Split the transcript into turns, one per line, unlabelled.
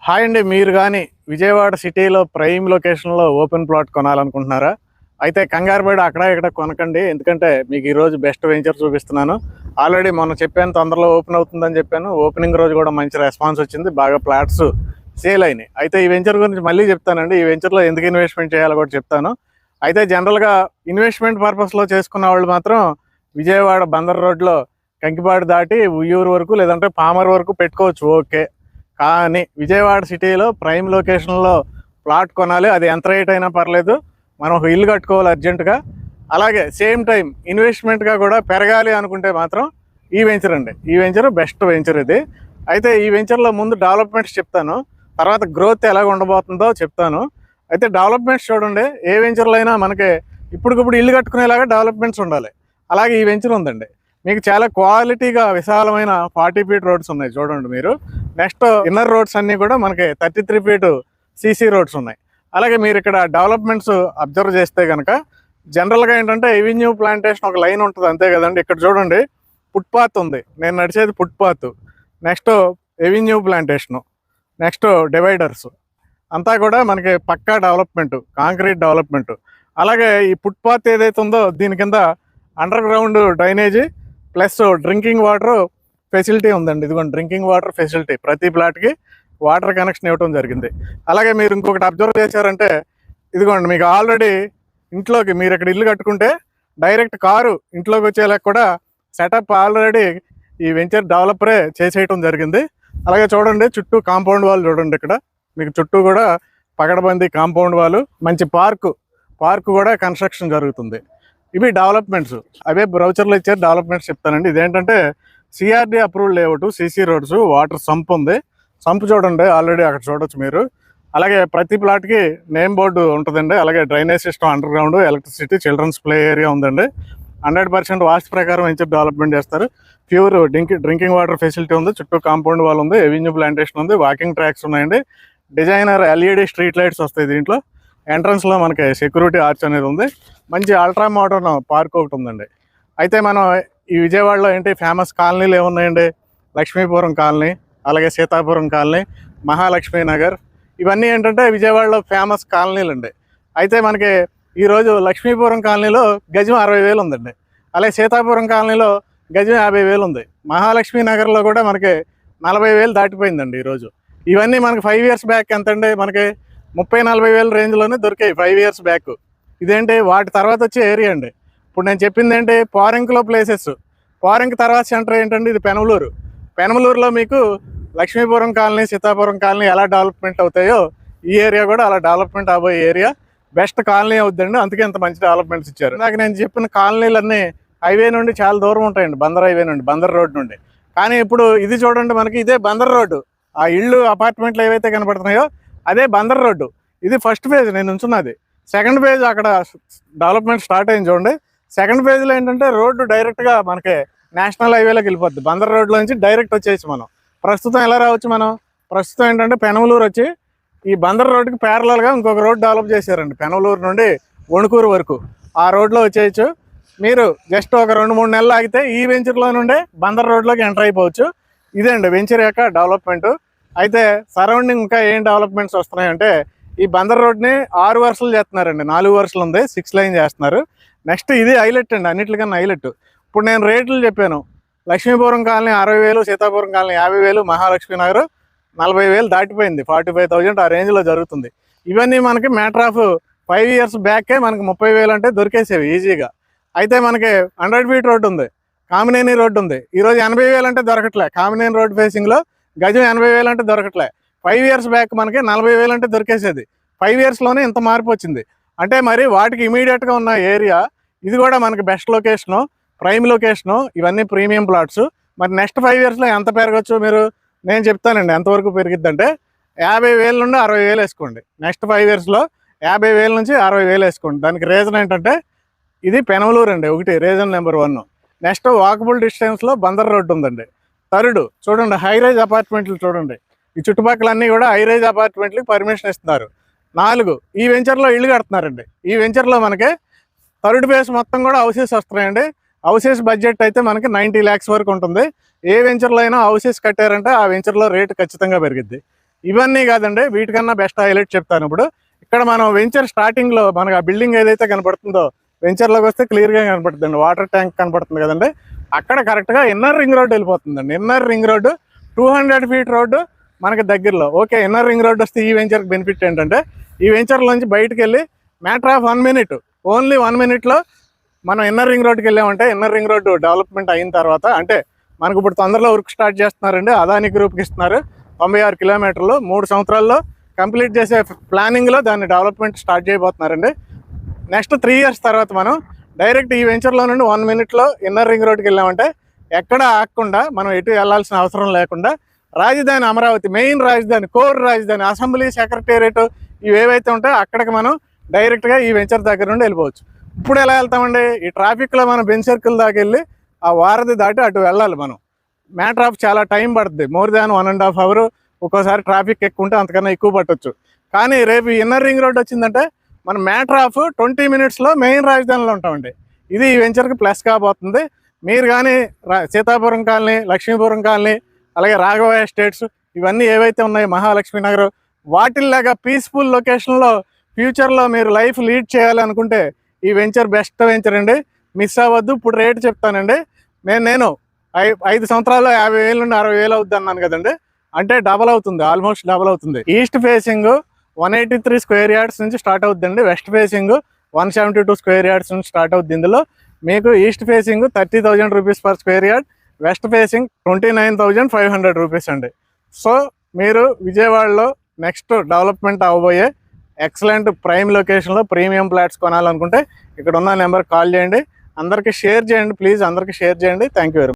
Hi అండి. మీరు కానీ విజయవాడ సిటీలో ప్రైమ్ లొకేషన్లో ఓపెన్ ప్లాట్ కొనాలనుకుంటున్నారా? అయితే కంగారు పడి అక్కడ ఇక్కడ కొనకండి. ఎందుకంటే మీకు ఈరోజు బెస్ట్ వెంచర్ చూపిస్తున్నాను. ఆల్రెడీ మొన్న చెప్పాను తొందరలో ఓపెన్ అవుతుందని చెప్పాను. ఓపెనింగ్ రోజు కూడా మంచి రెస్పాన్స్ వచ్చింది, బాగా ప్లాట్స్ సేల్ అయినాయి. అయితే ఈ వెంచర్ గురించి మళ్ళీ చెప్తానండి. ఈ వెంచర్లో ఎందుకు ఇన్వెస్ట్మెంట్ చేయాలో కూడా చెప్తాను. అయితే జనరల్గా ఇన్వెస్ట్మెంట్ పర్పస్లో చేసుకున్న వాళ్ళు మాత్రం విజయవాడ బందర్ రోడ్లో కంకిపాడు దాటి ఉయ్యూరు వరకు లేదంటే పామర్ వరకు పెట్టుకోవచ్చు, ఓకే. కానీ విజయవాడ సిటీలో ప్రైమ్ లొకేషన్లో ప్లాట్ కొనాలి, అది ఎంత రేట్ అయినా పర్లేదు, మనం ఒక ఇల్లు కట్టుకోవాలి అర్జెంటుగా. అలాగే సేమ్ టైం ఇన్వెస్ట్మెంట్గా కూడా పెరగాలి అనుకుంటే మాత్రం ఈ వెంచర్ అండి. ఈ వెంచర్ బెస్ట్ వెంచర్ ఇది. అయితే ఈ వెంచర్లో ముందు డెవలప్మెంట్స్ చెప్తాను, తర్వాత గ్రోత్ ఎలాగ ఉండబోతుందో చెప్తాను. అయితే డెవలప్మెంట్స్ చూడండి, ఏ వెంచర్లో అయినా మనకి ఇప్పటికిప్పుడు ఇల్లు కట్టుకునేలాగా డెవలప్మెంట్స్ ఉండాలి. అలాగే ఈ వెంచర్ ఉందండి. మీకు చాలా క్వాలిటీగా విశాలమైన 40 ఫీట్ రోడ్స్ ఉన్నాయి చూడండి మీరు. నెక్స్ట్ ఇన్నర్ రోడ్స్ అన్నీ కూడా మనకి 33 ఫీట్ సీసీ రోడ్స్ ఉన్నాయి. అలాగే మీరు ఇక్కడ డెవలప్మెంట్స్ అబ్జర్వ్ చేస్తే కనుక జనరల్గా ఏంటంటే ఎవెన్యూ ప్లాంటేషన్ ఒక లైన్ ఉంటుంది అంతే కదండి. ఇక్కడ చూడండి ఫుట్పాత్ ఉంది, నేను నడిచేది footpath. Next avenue plantation, next dividers అంతా కూడా మనకి పక్కా డెవలప్మెంట్, కాంక్రీట్ డెవలప్మెంట్. అలాగే ఈ ఫుట్పాత్ ఏదైతే ఉందో దీని కింద under ground drainage plus drinking water facility ఉందండి. ఇదిగోండి డ్రింకింగ్ వాటర్ ఫెసిలిటీ, ప్రతి ప్లాట్కి వాటర్ కనెక్షన్ ఇవ్వడం జరిగింది. అలాగే మీరు ఇంకొకటి అబ్జర్వ్ చేశారంటే ఇదిగోండి, మీకు ఆల్రెడీ ఇంట్లోకి మీరు ఇక్కడ ఇల్లు కట్టుకుంటే డైరెక్ట్ కారు ఇంట్లోకి వచ్చేలాగా కూడా సెటప్ ఆల్రెడీ ఈ వెంచర్ డెవలపరే చేసేయటం జరిగింది. అలాగే చూడండి చుట్టూ కాంపౌండ్ వాల్ చూడండి, ఇక్కడ మీకు చుట్టూ కూడా పగడబంది కాంపౌండ్ వాల్, మంచి పార్కు కూడా కన్స్ట్రక్షన్ జరుగుతుంది. ఇవి డెవలప్మెంట్స్, అవే బ్రౌచర్లో ఇచ్చే డెవలప్మెంట్స్ చెప్తానండి. ఇదేంటంటే CRD approved layout, CC roads, water sump ఉంది. సంప్ చూడండి ఆల్రెడీ అక్కడ చూడొచ్చు మీరు. అలాగే ప్రతి ప్లాట్కి నేమ్ బోర్డు ఉంటుందండి. అలాగే drainage system, underground, electricity, children's play area ఉందండి. 100% వాస్తు ప్రకారం వెంచర్ డెవలప్మెంట్ చేస్తారు. ప్యూర్ డ్రింకింగ్ వాటర్ ఫెసిలిటీ ఉంది, చుట్టూ కాంపౌండ్ వాల్ ఉంది, ఎవెన్యూ ప్లాంటేషన్ ఉంది, వాకింగ్ ట్రాక్స్ ఉన్నాయండి. డిజైనర్ ఎల్ఈడి స్ట్రీట్ లైట్స్ వస్తాయి దీంట్లో. ఎంట్రన్స్లో మనకి సెక్యూరిటీ ఆర్చ్ అనేది ఉంది. మంచి అల్ట్రా మోడర్న్ పార్క్ ఒకటి ఉందండి. అయితే మనం ఈ విజయవాడలో ఏంటి ఫేమస్ కాలనీలు ఏమున్నాయండి? లక్ష్మీపురం కాలనీ, అలాగే సీతాపురం కాలనీ, మహాలక్ష్మీ నగర్, ఇవన్నీ ఏంటంటే విజయవాడలో ఫేమస్ కాలనీలు అండి. అయితే మనకి ఈరోజు లక్ష్మీపురం కాలనీలో గజం 60,000 ఉందండి. అలాగే సీతాపురం కాలనీలో గజం 50,000 ఉంది. మహాలక్ష్మీ నగర్లో కూడా మనకి 40,000 దాటిపోయిందండి ఈరోజు. ఇవన్నీ మనకి 5 ఇయర్స్ బ్యాక్ ఎంత అండి, మనకి 30-40,000 రేంజ్లోనే దొరికాయి 5 ఇయర్స్ బ్యాక్. ఇదేంటి వాటి తర్వాత వచ్చే ఏరియా అండి. ఇప్పుడు నేను చెప్పింది ఏంటి, పారింక్లో ప్లేసెస్. పారింక్ తర్వాత సెంటర్ ఏంటండి, ఇది పెనమలూరు. పెనమలూరులో మీకు లక్ష్మీపురం కాలనీ, సీతాపురం కాలనీ ఎలా డెవలప్మెంట్ అవుతాయో ఈ ఏరియా కూడా అలా డెవలప్మెంట్ అవబోయే ఏరియా. బెస్ట్ కాలనీ అవుతుందండి, అందుకే ఇంత మంచి డెవలప్మెంట్స్ ఇచ్చారు. నాకు నేను చెప్పిన కాలనీలన్నీ హైవే నుండి చాలా దూరం ఉంటాయండి, బందర్ హైవే నుండి, బందర్ రోడ్ నుండి. కానీ ఇప్పుడు ఇది చూడండి, మనకి ఇదే బందర్ రోడ్డు. ఆ ఇళ్ళు అపార్ట్మెంట్లు ఏవైతే కనపడుతున్నాయో అదే బందర్ రోడ్డు. ఇది ఫస్ట్ ఫేజ్ నేను ఉంచున్నది. సెకండ్ ఫేజ్ అక్కడ డెవలప్మెంట్ స్టార్ట్ అయింది చూడండి. సెకండ్ ఫేజ్లో ఏంటంటే రోడ్డు డైరెక్ట్గా మనకి నేషనల్ హైవేలోకి వెళ్ళిపోద్ది. బందర్ రోడ్లో నుంచి డైరెక్ట్ వచ్చేసి మనం ప్రస్తుతం ఎలా రావచ్చు, మనం ప్రస్తుతం ఏంటంటే పెనమలూరు వచ్చి ఈ బందర్ రోడ్డుకి ప్యారలల్గా ఇంకొక రోడ్ డెవలప్ చేశారండి, పెనమలూరు నుండి వణుకూరు వరకు. ఆ రోడ్లో వచ్చేయచ్చు. మీరు జస్ట్ ఒక 2-3 నెలలు ఆగితే ఈ వెంచర్లో నుండే బందర్ రోడ్లోకి ఎంటర్ అయిపోవచ్చు. ఇదే అండి వెంచర్ యొక్క డెవలప్మెంట్. అయితే సరౌండింగ్ ఇంకా ఏం డెవలప్మెంట్స్ వస్తున్నాయంటే ఈ బందర్ రోడ్ని 6 వరుసలు చేస్తున్నారండి. 4 వరుసలు ఉంది, 6 లైన్ చేస్తున్నారు. నెక్స్ట్ ఇది హైలైట్ అండి, అన్నిటికన్నా హైలైట్. ఇప్పుడు నేను రేట్లు చెప్పాను, లక్ష్మీపురం కాలనీ 60,000, సీతాపురం కాలనీ 50,000, మహాలక్ష్మీ నగర్ 40,000 దాటిపోయింది, 45,000 ఆ రేంజ్లో జరుగుతుంది. ఇవన్నీ మనకి మ్యాటర్ ఆఫ్ 5 ఇయర్స్ బ్యాకే మనకి 30,000 అంటే దొరికేసేవి ఈజీగా. అయితే మనకి 100 ఫీట్ రోడ్డు ఉంది, కామినేని రోడ్డు ఉంది. ఈరోజు 80,000 అంటే దొరకట్లే. కామినేని రోడ్ ఫేసింగ్లో గజం 80,000 అంటే దొరకట్లే. 5 ఇయర్స్ బ్యాక్ మనకి 40,000 అంటే దొరికేసేది. 5 ఇయర్స్లోనే ఇంత మార్పు వచ్చింది. అంటే మరి వాటికి ఇమీడియట్గా ఉన్న ఏరియా ఇది కూడా మనకి బెస్ట్ లొకేషను, ప్రైమ్ లొకేషను, ఇవన్నీ ప్రీమియం ప్లాట్స్. మరి నెక్స్ట్ 5 ఇయర్స్లో ఎంత పెరగచ్చు మీరు, నేను చెప్తానండి ఎంతవరకు పెరిగిద్దంటే 50,000 నుండి 60,000 వేసుకోండి. నెక్స్ట్ 5 ఇయర్స్లో 50,000 నుంచి 60,000 వేసుకోండి. దానికి రీజన్ ఏంటంటే ఇది పెనమలూరు అండి, ఒకటి రీజన్ నెంబర్ 1. నెక్స్ట్ వాకబుల్ డిస్టెన్స్లో బందర్ రోడ్డు ఉందండి. థర్డ్ చూడండి హైరైజ్ అపార్ట్మెంట్లు చూడండి, ఈ చుట్టుపక్కలన్నీ కూడా హైరైజ్ అపార్ట్మెంట్లకు పర్మిషన్ ఇస్తున్నారు. 4 ఈ వెంచర్లో ఇల్లు కడుతున్నారండి. ఈ వెంచర్లో మనకి థర్డ్ ఫేజ్ మొత్తం కూడా హౌసెస్ వస్తున్నాయండి. హౌసెస్ బడ్జెట్ అయితే మనకి 90 lakhs వరకు ఉంటుంది. ఏ వెంచర్లో అయినా హౌసెస్ కట్టారంటే ఆ వెంచర్లో రేటు ఖచ్చితంగా పెరిగిద్ది. ఇవన్నీ కాదండి, వీటికన్నా బెస్ట్ హైలైట్ చెప్తాను. ఇప్పుడు ఇక్కడ మనం వెంచర్ స్టార్టింగ్లో మనకు ఆ బిల్డింగ్ ఏదైతే కనపడుతుందో వెంచర్లోకి వస్తే క్లియర్గా కనపడుతుందండి. వాటర్ ట్యాంక్ కనపడుతుంది కదండి, అక్కడ కరెక్ట్గా ఇన్నర్ రింగ్ రోడ్ వెళ్ళిపోతుందండి. Inner ring road 200 feet road మనకి దగ్గరలో. ఓకే, ఇన్నర్ రింగ్ రోడ్ వస్తే ఈ వెంచర్కి బెనిఫిట్ ఏంటంటే ఈ వెంచర్లోంచి బయటకు వెళ్ళి మ్యాటర్ ఆఫ్ 1 minute, ఓన్లీ 1 minuteలో మనం ఇన్నర్ రింగ్ రోడ్కి వెళ్ళామంటే ఇన్నర్ రింగ్ రోడ్డు డెవలప్మెంట్ అయిన తర్వాత, అంటే మనకు ఇప్పుడు తొందరలో వర్క్ స్టార్ట్ చేస్తున్నారండి. అదాని గ్రూప్కి ఇస్తున్నారు 96 కిలోమీటర్లు, 3 సంవత్సరాల్లో కంప్లీట్ చేసే ప్లానింగ్లో దాన్ని డెవలప్మెంట్ స్టార్ట్ చేయబోతున్నారండి. నెక్స్ట్ 3 years తర్వాత మనం డైరెక్ట్ ఈ వెంచర్లో నుండి 1 minuteలో ఇన్నర్ రింగ్ రోడ్కి వెళ్ళామంటే ఎక్కడ ఆగకుండా మనం ఎటు వెళ్ళాల్సిన అవసరం లేకుండా రాజధాని అమరావతి, మెయిన్ రాజధాని, కోర్ రాజధాని, అసెంబ్లీ, సెక్రటేరియట్ ఇవి ఏవైతే ఉంటాయో అక్కడికి మనం డైరెక్ట్గా ఈ వెంచర్ దగ్గర నుండి వెళ్ళిపోవచ్చు. ఇప్పుడు ఎలా వెళ్తామండి, ఈ ట్రాఫిక్లో మనం బెంచ్ సర్కిల్ దాకా వెళ్ళి ఆ వారధి దాటి అటు వెళ్ళాలి. మనం మ్యాటర్ ఆఫ్ చాలా టైం పడుతుంది, మోర్ దాన్ 1.5 hours. ఒక్కోసారి ట్రాఫిక్ ఎక్కువ ఉంటే అంతకన్నా ఎక్కువ పట్టవచ్చు. కానీ రేపు ఇన్నర్ రింగ్ రోడ్ వచ్చిందంటే మనం మ్యాటర్ ఆఫ్ 20 minutesలో మెయిన్ రాజధానిలో ఉంటామండి. ఇది ఈ వెంచర్కి ప్లస్ కాబోతుంది. మీరు కానీ సీతాపురం కాలనీ, లక్ష్మీపురం కాలనీ, అలాగే రాఘవ ఎస్టేట్స్ ఇవన్నీ ఏవైతే ఉన్నాయో, మహాలక్ష్మి నగర్, వాటిల్లాగా పీస్ఫుల్ లొకేషన్లో ఫ్యూచర్లో మీరు లైఫ్ లీడ్ చేయాలనుకుంటే ఈ వెంచర్ బెస్ట్ వెంచర్ అండి. మిస్ అవ్వద్దు. ఇప్పుడు రేట్ చెప్తానండి. నేను 5 సంవత్సరాల్లో 50,000 నుండి 60,000 అవుద్ది అన్నాను కదండి, అంటే డబల్ అవుతుంది, ఆల్మోస్ట్ డబల్ అవుతుంది. ఈస్ట్ ఫేసింగ్ 183 square yards నుంచి స్టార్ట్ అవుతుందండి. వెస్ట్ ఫేసింగ్ 172 square yards నుంచి స్టార్ట్ అవుతుంది. ఇందులో మీకు east facing 30,000 rupees per square yard, west facing 29,500 rupees అండి. సో మీరు విజయవాడలో నెక్స్ట్ డెవలప్మెంట్ అవ్వబోయే ఎక్సలెంట్ ప్రైమ్ లొకేషన్లో ప్రీమియం ఫ్లాట్స్ కొనాలనుకుంటే ఇక్కడ ఉన్న నెంబర్కి కాల్ చేయండి. అందరికీ షేర్ చేయండి ప్లీజ్, అందరికీ షేర్ చేయండి. Thank you very much.